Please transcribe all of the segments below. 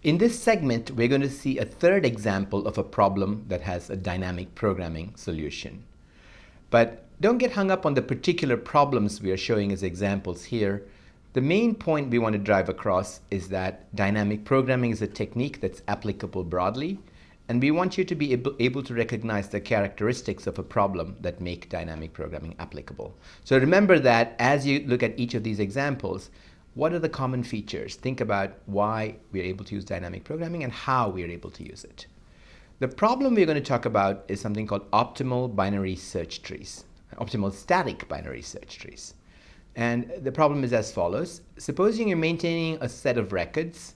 In this segment, we're going to see a third example of a problem that has a dynamic programming solution. But don't get hung up on the particular problems we are showing as examples here. The main point we want to drive across is that dynamic programming is a technique that's applicable broadly, and we want you to be able to recognize the characteristics of a problem that make dynamic programming applicable. So remember that as you look at each of these examples, what are the common features? Think about why we're able to use dynamic programming and how we're able to use it. The problem we're going to talk about is something called optimal binary search trees, optimal static binary search trees. And the problem is as follows. Supposing you're maintaining a set of records.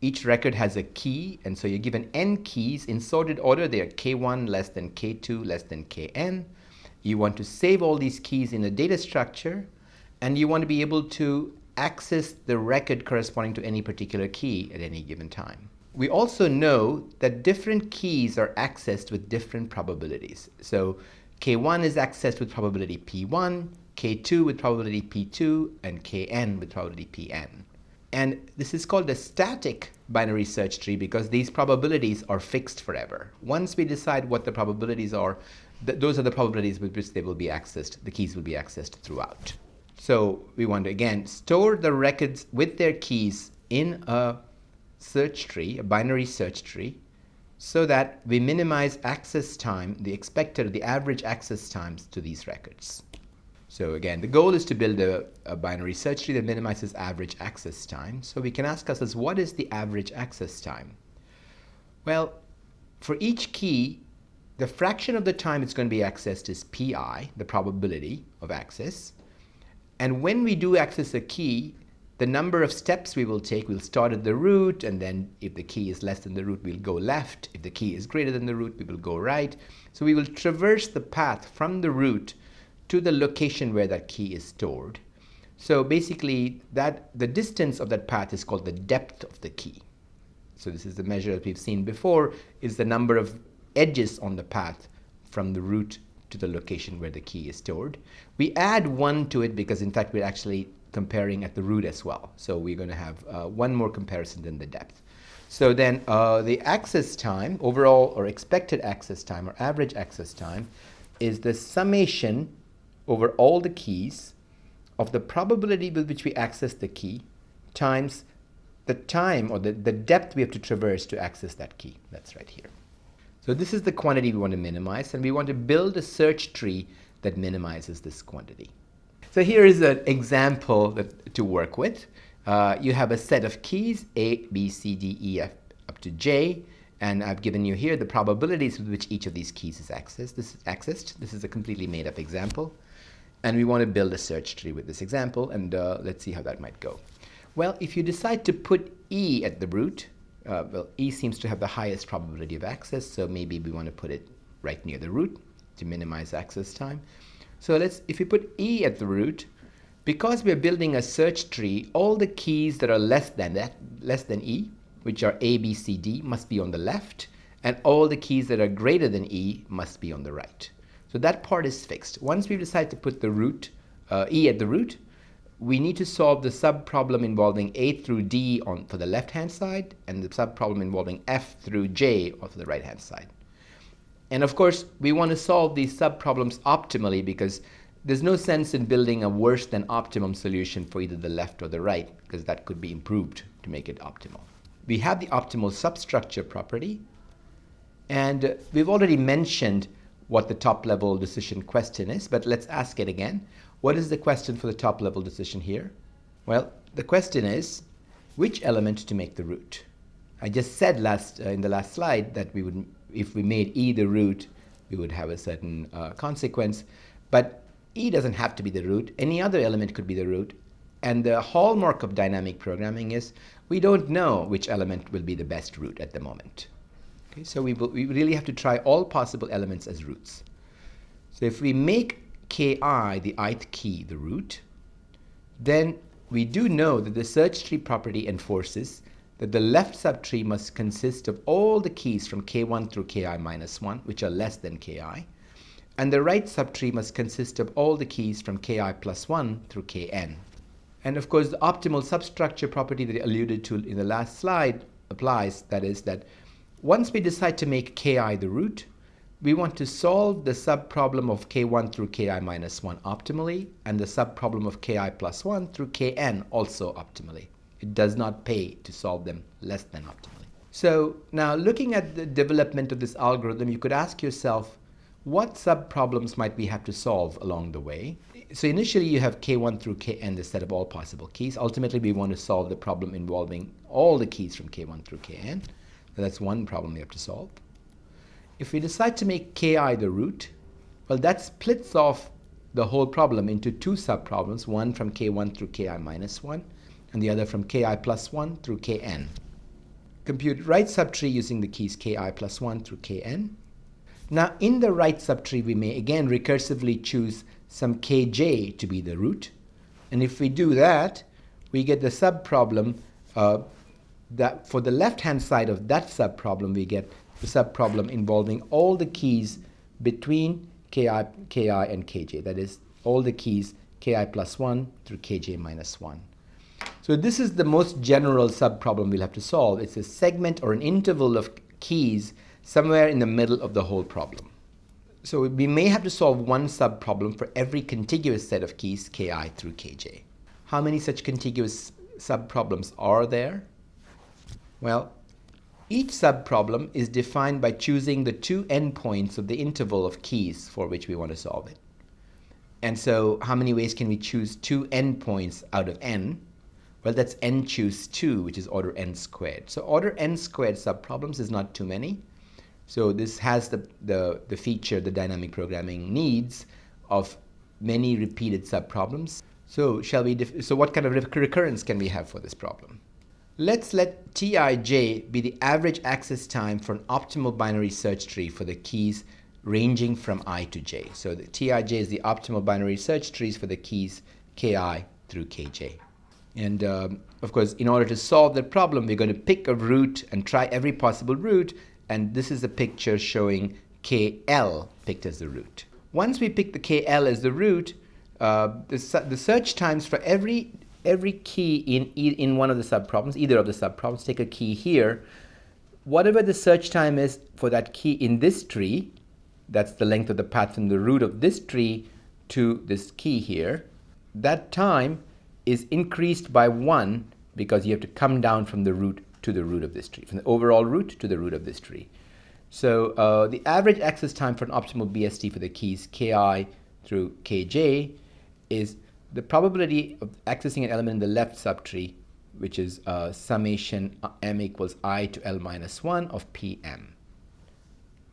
Each record has a key, and so you're given n keys in sorted order. They are k1 less than k2 less than kn. You want to save all these keys in a data structure, and you want to be able to access the record corresponding to any particular key at any given time. We also know that different keys are accessed with different probabilities. So k1 is accessed with probability p1, k2 with probability p2, and kn with probability pn. And this is called a static binary search tree because these probabilities are fixed forever. Once we decide what the probabilities are, those are the probabilities with which they will be accessed, the keys will be accessed throughout. So we want to, again, store the records with their keys in a search tree, a binary search tree, so that we minimize access time, the expected, the average access times to these records. So again, the goal is to build a binary search tree that minimizes average access time. So we can ask ourselves, what is the average access time? Well, for each key, the fraction of the time it's going to be accessed is pi, the probability of access. And when we do access a key, the number of steps we will take, we'll start at the root, and then if the key is less than the root, we'll go left. If the key is greater than the root, we will go right. So we will traverse the path from the root to the location where that key is stored. So basically, the distance of that path is called the depth of the key. So this is the measure that we've seen before, is the number of edges on the path from the root to the location where the key is stored. We add 1 to it because, in fact, we're actually comparing at the root as well. So we're going to have one more comparison than the depth. So then the access time, overall or expected access time or average access time, is the summation over all the keys of the probability with which we access the key times the time or the depth we have to traverse to access that key. That's right here. So this is the quantity we want to minimize, and we want to build a search tree that minimizes this quantity. So here is an example to work with. You have a set of keys, A, B, C, D, E, F, up to J, and I've given you here the probabilities with which each of these keys is accessed. This is a completely made-up example, and we want to build a search tree with this example, and let's see how that might go. Well, if you decide to put E at the root, well, E seems to have the highest probability of access, so maybe we want to put it right near the root to minimize access time. So if we put E at the root, because we're building a search tree, all the keys that are less than E, which are A, B, C, D, must be on the left, and all the keys that are greater than E must be on the right. So that part is fixed. Once we decide to put the root, E at the root, we need to solve the subproblem involving A through D for the left-hand side, and the subproblem involving F through J for the right-hand side. And of course, we want to solve these subproblems optimally because there's no sense in building a worse than optimum solution for either the left or the right, because that could be improved to make it optimal. We have the optimal substructure property, and we've already mentioned what the top-level decision question is, but let's ask it again. What is the question for the top-level decision here? Well, the question is, which element to make the root? I just said in the last slide that we would, if we made E the root, we would have a certain consequence, but E doesn't have to be the root. Any other element could be the root, and the hallmark of dynamic programming is we don't know which element will be the best root at the moment. Okay, so we really have to try all possible elements as roots. So if we make ki, the ith key, the root, then we do know that the search tree property enforces that the left subtree must consist of all the keys from k1 through ki minus 1, which are less than ki, and the right subtree must consist of all the keys from ki plus 1 through kn. And of course, the optimal substructure property that I alluded to in the last slide applies. That is that once we decide to make ki the root, we want to solve the subproblem of k1 through ki minus 1 optimally, and the subproblem of ki plus 1 through kn also optimally. It does not pay to solve them less than optimally. So now, looking at the development of this algorithm, you could ask yourself, what subproblems might we have to solve along the way? So initially you have k1 through kn, the set of all possible keys. Ultimately, we want to solve the problem involving all the keys from k1 through kn. So that's one problem we have to solve. If we decide to make ki the root, well, that splits off the whole problem into two subproblems, one from k1 through ki minus 1, and the other from ki plus 1 through kn. Compute right subtree using the keys ki plus 1 through kn. Now, in the right subtree, we may again recursively choose some kj to be the root. And if we do that, we get the subproblem that for the left-hand side of that subproblem, we get the subproblem involving all the keys between ki and kj. That is, all the keys ki plus 1 through kj minus 1. So this is the most general subproblem we'll have to solve. It's a segment or an interval of keys somewhere in the middle of the whole problem. So we may have to solve one subproblem for every contiguous set of keys ki through kj. How many such contiguous subproblems are there? Well, each subproblem is defined by choosing the two endpoints of the interval of keys for which we want to solve it. And so how many ways can we choose two endpoints out of n? Well, that's n choose 2, which is order n squared. So order n squared subproblems is not too many. So this has the feature the dynamic programming needs of many repeated subproblems. So so what kind of recurrence can we have for this problem? Let's let Tij be the average access time for an optimal binary search tree for the keys ranging from I to j. So the Tij is the optimal binary search trees for the keys ki through kj. And of course, in order to solve that problem, we're going to pick a root and try every possible root. And this is a picture showing kl picked as the root. Once we pick the kl as the root, the search times for every key in one of the subproblems, either of the subproblems, take a key here. Whatever the search time is for that key in this tree, that's the length of the path from the root of this tree to this key here, that time is increased by 1 because you have to come down from the root to the root of this tree, from the overall root to the root of this tree. So the average access time for an optimal BST for the keys ki through kj is the probability of accessing an element in the left subtree, which is summation m equals I to l minus 1 of pm.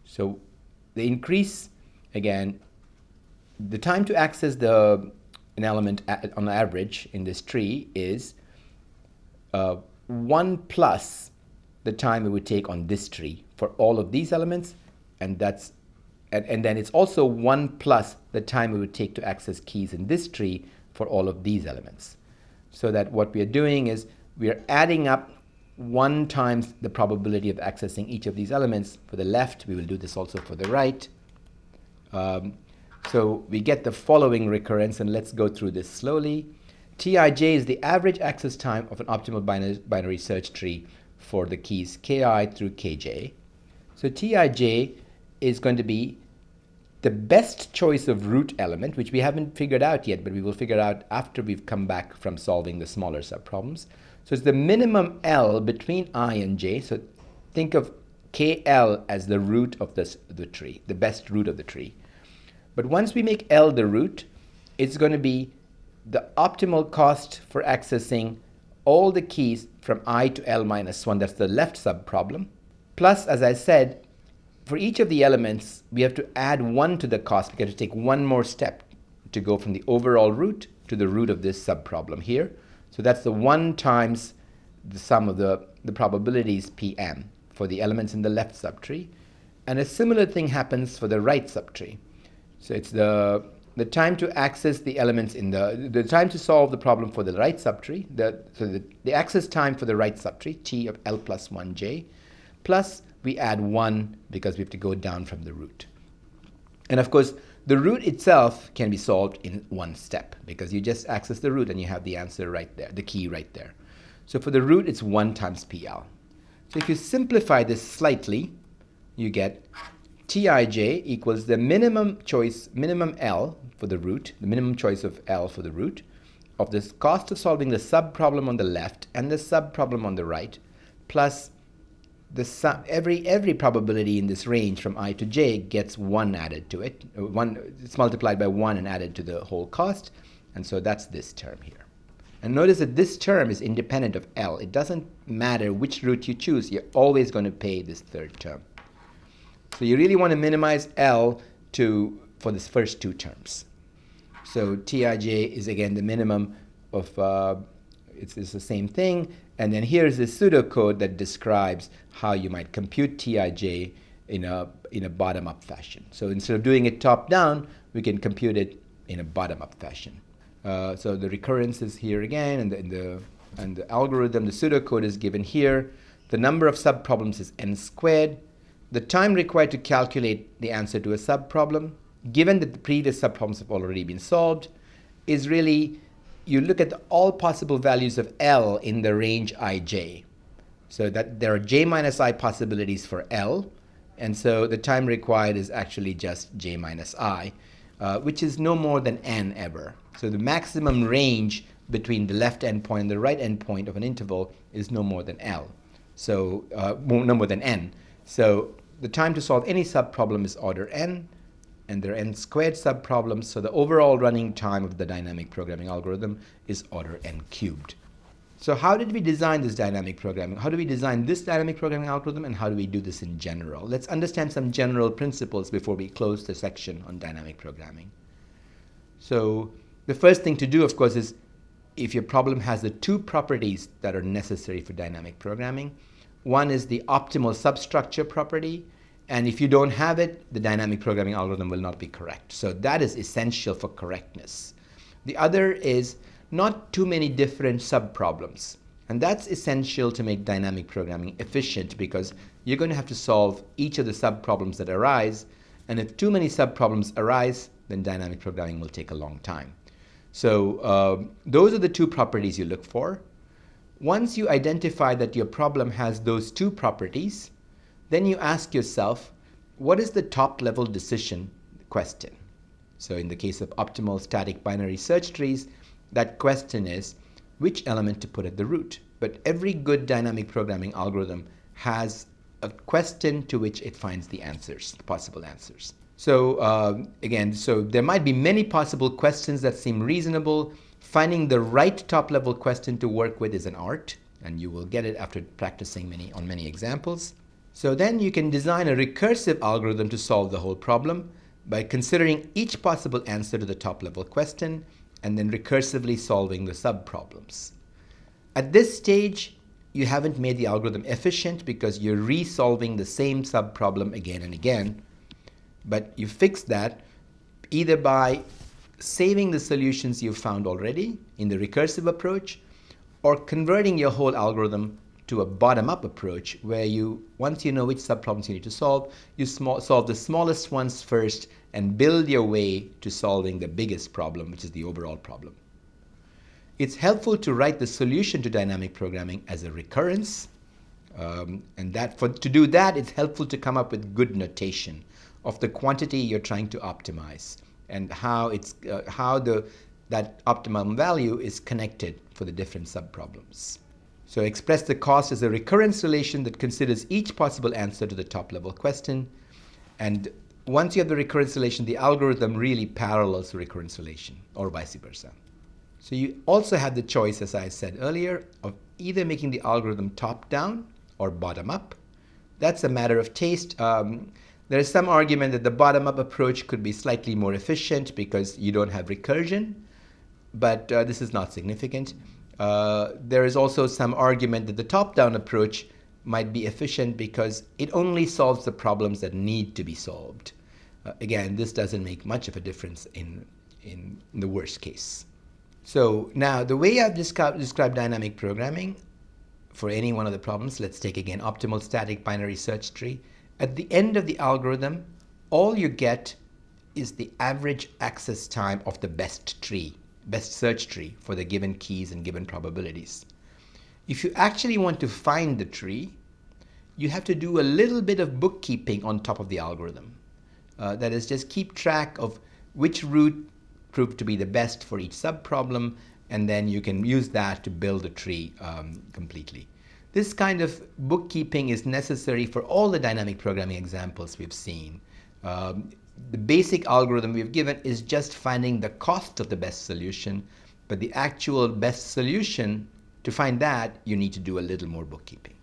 So the increase, again, the time to access an element on average in this tree is 1 plus the time it would take on this tree for all of these elements, and then it's also 1 plus the time it would take to access keys in this tree for all of these elements. So that what we are doing is we are adding up 1 times the probability of accessing each of these elements for the left. We will do this also for the right. So we get the following recurrence, and let's go through this slowly. Tij is the average access time of an optimal binary search tree for the keys ki through kj. So Tij is going to be the best choice of root element, which we haven't figured out yet, but we will figure out after we've come back from solving the smaller subproblems. So it's the minimum L between I and j. So think of KL as the root of the tree, the best root of the tree. But once we make L the root, it's going to be the optimal cost for accessing all the keys from I to L minus 1. That's the left subproblem. Plus, as I said, for each of the elements, we have to add 1 to the cost. We have to take one more step to go from the overall root to the root of this subproblem here. So that's the 1 times the sum of the probabilities Pm for the elements in the left subtree. And a similar thing happens for the right subtree. So it's the time to access the elements in the time to solve the problem for the right subtree, the access time for the right subtree, T of L plus 1j, plus we add 1 because we have to go down from the root. And of course, the root itself can be solved in one step because you just access the root and you have the answer right there, the key right there. So for the root, it's 1 times PL. So if you simplify this slightly, you get Tij equals the minimum L for the root, the minimum choice of L for the root, of this cost of solving the sub-problem on the left and the sub-problem on the right, plus the every probability in this range from I to j gets 1 added to it. It's multiplied by 1 and added to the whole cost, and so that's this term here. And notice that this term is independent of L. It doesn't matter which root you choose, you're always going to pay this third term. So you really want to minimize L for this first two terms. So Tij is again the minimum of, it's the same thing. And then here's the pseudocode that describes how you might compute Tij in a bottom-up fashion. So instead of doing it top-down, we can compute it in a bottom-up fashion. So the recurrence is here again, and the algorithm, the pseudocode is given here. The number of subproblems is n squared. The time required to calculate the answer to a subproblem, given that the previous subproblems have already been solved, is really, you look at all possible values of L in the range ij. So that there are j minus I possibilities for L, and so the time required is actually just j minus I, which is no more than n ever. So the maximum range between the left endpoint and the right endpoint of an interval is no more than L. So no more than n. So the time to solve any subproblem is order n, and there are n squared subproblems, so the overall running time of the dynamic programming algorithm is order n cubed. So how did we design this dynamic programming? How do we design this dynamic programming algorithm, and how do we do this in general? Let's understand some general principles before we close the section on dynamic programming. So the first thing to do, of course, is if your problem has the two properties that are necessary for dynamic programming. One is the optimal substructure property, and if you don't have it, the dynamic programming algorithm will not be correct. So that is essential for correctness. The other is not too many different subproblems, and that's essential to make dynamic programming efficient, because you're going to have to solve each of the subproblems that arise, and if too many subproblems arise, then dynamic programming will take a long time. So those are the two properties you look for. Once you identify that your problem has those two properties, then you ask yourself, what is the top-level decision question? So in the case of optimal static binary search trees, that question is which element to put at the root. But every good dynamic programming algorithm has a question to which it finds the answers, the possible answers. So again, so there might be many possible questions that seem reasonable. Finding the right top-level question to work with is an art, and you will get it after practicing on many examples. So then you can design a recursive algorithm to solve the whole problem by considering each possible answer to the top-level question and then recursively solving the subproblems. At this stage, you haven't made the algorithm efficient because you're resolving the same subproblem again and again, but you fix that either by saving the solutions you've found already in the recursive approach, or converting your whole algorithm to a bottom-up approach where once you know which subproblems you need to solve, you solve the smallest ones first and build your way to solving the biggest problem, which is the overall problem. It's helpful to write the solution to dynamic programming as a recurrence, and to do that, it's helpful to come up with good notation of the quantity you're trying to optimize and how that optimum value is connected for the different subproblems. So express the cost as a recurrence relation that considers each possible answer to the top-level question. And once you have the recurrence relation, the algorithm really parallels the recurrence relation, or vice versa. So you also have the choice, as I said earlier, of either making the algorithm top-down or bottom-up. That's a matter of taste. There is some argument that the bottom-up approach could be slightly more efficient because you don't have recursion, but this is not significant. There is also some argument that the top-down approach might be efficient because it only solves the problems that need to be solved. Again, this doesn't make much of a difference in the worst case. So now, the way I've described dynamic programming for any one of the problems, let's take again optimal static binary search tree. At the end of the algorithm, all you get is the average access time of the best search tree for the given keys and given probabilities. If you actually want to find the tree, you have to do a little bit of bookkeeping on top of the algorithm. That is, just keep track of which route proved to be the best for each subproblem, and then you can use that to build a tree completely. This kind of bookkeeping is necessary for all the dynamic programming examples we've seen. The basic algorithm we've given is just finding the cost of the best solution, but the actual best solution, to find that, you need to do a little more bookkeeping.